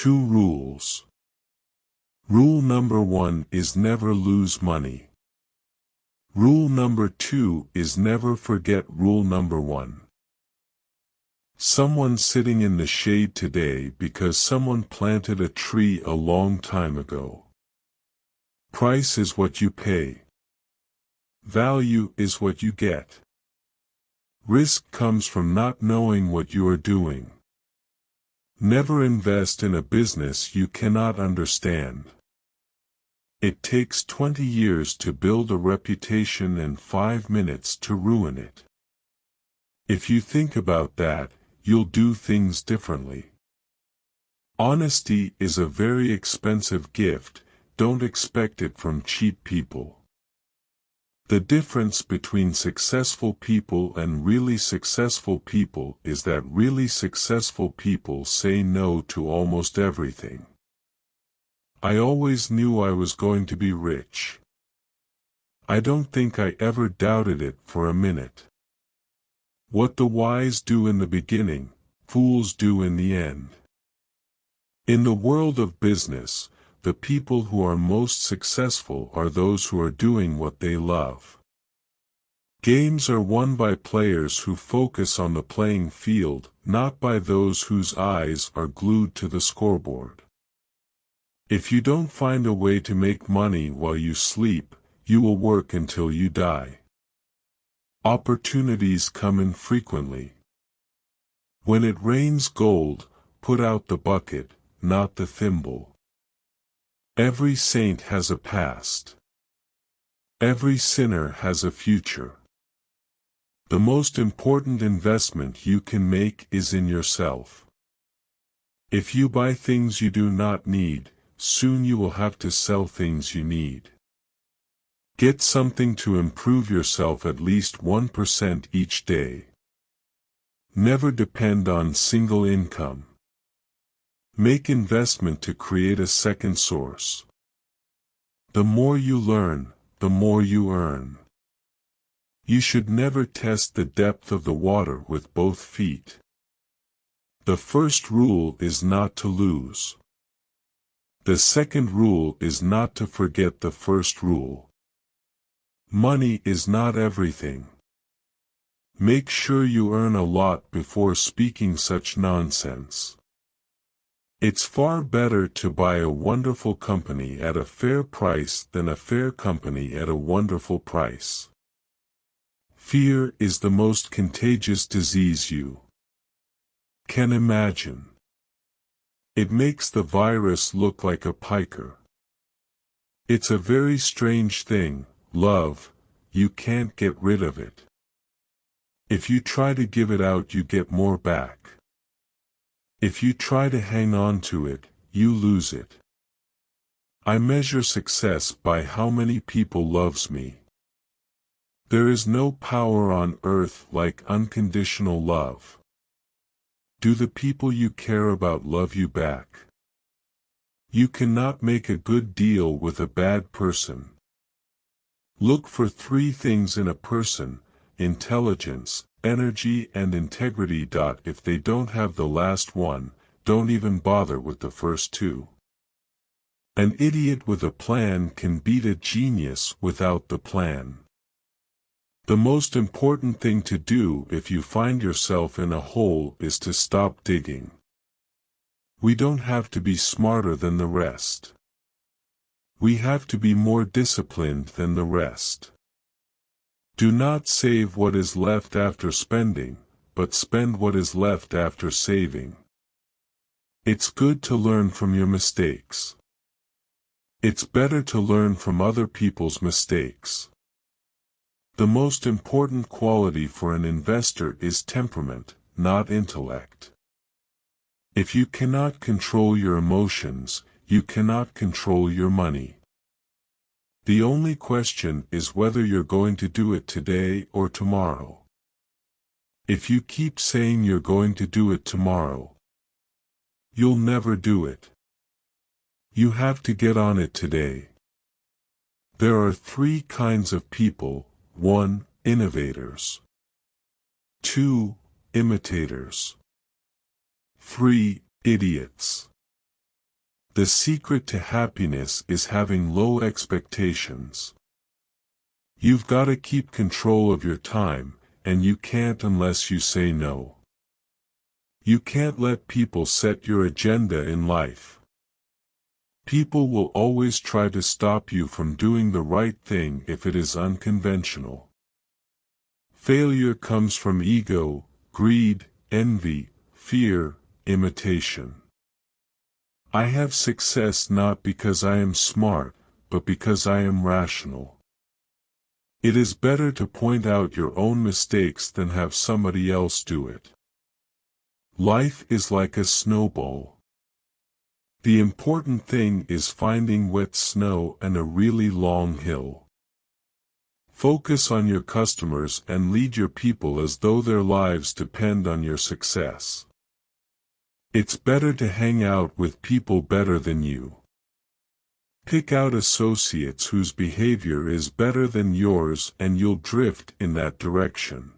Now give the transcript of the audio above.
2 rules. Rule number 1 is never lose money. Rule number 2 is never forget rule number 1. Someone sitting in the shade today because someone planted a tree a long time ago. Price is what you pay. Value is what you get. Risk comes from not knowing what you are doing. Never invest in a business you cannot understand. It takes 20 years to build a reputation and 5 minutes to ruin it. If you think about that, you'll do things differently. Honesty is a very expensive gift, don't expect it from cheap people. The difference between successful people and really successful people is that really successful people say no to almost everything. I always knew I was going to be rich. I don't think I ever doubted it for a minute. What the wise do in the beginning, fools do in the end. In the world of business, the people who are most successful are those who are doing what they love. Games are won by players who focus on the playing field, not by those whose eyes are glued to the scoreboard. If you don't find a way to make money while you sleep, you will work until you die. Opportunities come infrequently. When it rains gold, put out the bucket, not the thimble. Every saint has a past. Every sinner has a future. The most important investment you can make is in yourself. If you buy things you do not need, soon you will have to sell things you need. Get something to improve yourself at least 1% each day. Never depend on single income. Make investment to create a second source. The more you learn, the more you earn. You should never test the depth of the water with both feet. The first rule is not to lose. The second rule is not to forget the first rule. Money is not everything. Make sure you earn a lot before speaking such nonsense. It's far better to buy a wonderful company at a fair price than a fair company at a wonderful price. Fear is the most contagious disease you can imagine. It makes the virus look like a piker. It's a very strange thing, love, you can't get rid of it. If you try to give it out, you get more back. If you try to hang on to it, you lose it. I measure success by how many people loves me. There is no power on earth like unconditional love. Do the people you care about love you back? You cannot make a good deal with a bad person. Look for 3 things in a person: intelligence, energy and integrity. If they don't have the last one, don't even bother with the first 2. An idiot with a plan can beat a genius without the plan. The most important thing to do if you find yourself in a hole is to stop digging. We don't have to be smarter than the rest. We have to be more disciplined than the rest. Do not save what is left after spending, but spend what is left after saving. It's good to learn from your mistakes. It's better to learn from other people's mistakes. The most important quality for an investor is temperament, not intellect. If you cannot control your emotions, you cannot control your money. The only question is whether you're going to do it today or tomorrow. If you keep saying you're going to do it tomorrow, you'll never do it. You have to get on it today. There are 3 kinds of people: 1. Innovators. 2. Imitators. 3. Idiots. The secret to happiness is having low expectations. You've got to keep control of your time, and you can't unless you say no. You can't let people set your agenda in life. People will always try to stop you from doing the right thing if it is unconventional. Failure comes from ego, greed, envy, fear, imitation. I have success not because I am smart, but because I am rational. It is better to point out your own mistakes than have somebody else do it. Life is like a snowball. The important thing is finding wet snow and a really long hill. Focus on your customers and lead your people as though their lives depend on your success. It's better to hang out with people better than you. Pick out associates whose behavior is better than yours and you'll drift in that direction.